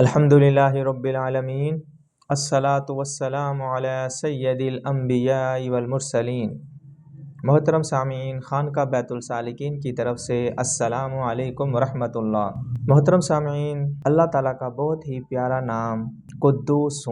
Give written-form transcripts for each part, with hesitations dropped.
الحمدللہ رب العالمین، الصلاۃ والسلام علی سید الانبیاء والمرسلین۔ محترم سامعین، خانقاہ بیت السالکین کی طرف سے السلام علیکم ورحمۃ اللہ۔ محترم سامعین، اللہ تعالیٰ کا بہت ہی پیارا نام قدوس،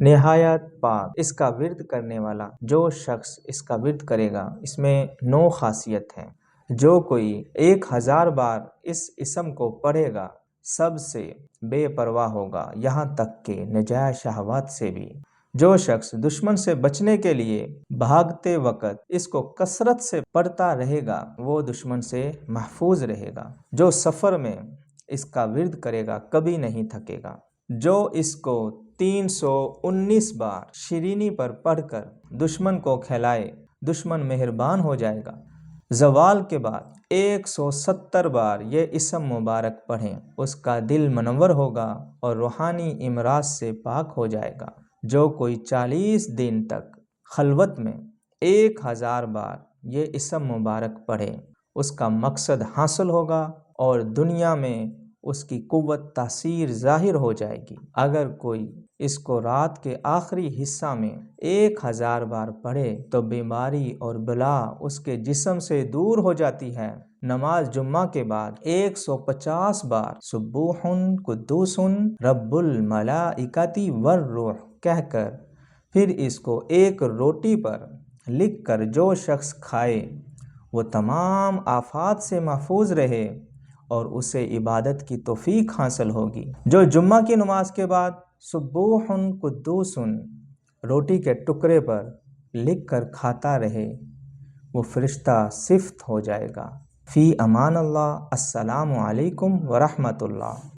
نہایت پاک، اس کا ورد کرنے والا جو شخص اس کا ورد کرے گا، اس میں 9 خاصیت ہیں۔ جو کوئی 1000 بار اس اسم کو پڑھے گا سب سے بے پرواہ ہوگا، یہاں تک کہ نجائز شہوات سے بھی۔ جو شخص دشمن سے بچنے کے لیے بھاگتے وقت اس کو کثرت سے پڑھتا رہے گا وہ دشمن سے محفوظ رہے گا۔ جو سفر میں اس کا ورد کرے گا کبھی نہیں تھکے گا۔ جو اس کو 319 بار شرینی پر پڑھ کر دشمن کو کھلائے، دشمن مہربان ہو جائے گا۔ زوال کے بعد 170 بار یہ اسم مبارک پڑھیں، اس کا دل منور ہوگا اور روحانی امراض سے پاک ہو جائے گا۔ جو کوئی 40 دن تک خلوت میں 1000 بار یہ اسم مبارک پڑھے، اس کا مقصد حاصل ہوگا اور دنیا میں اس کی قوت تاثیر ظاہر ہو جائے گی۔ اگر کوئی اس کو رات کے آخری حصہ میں 1000 بار پڑھے تو بیماری اور بلا اس کے جسم سے دور ہو جاتی ہے۔ نماز جمعہ کے بعد 150 بار سبوح قدوس رب الملائکۃ والروح کہہ کر پھر اس کو ایک روٹی پر لکھ کر جو شخص کھائے وہ تمام آفات سے محفوظ رہے اور اسے عبادت کی توفیق حاصل ہوگی۔ جو جمعہ کی نماز کے بعد سبوح قدوس روٹی کے ٹکڑے پر لکھ کر کھاتا رہے وہ فرشتہ صفت ہو جائے گا۔ فی امان اللہ، السلام علیکم ورحمۃ اللہ۔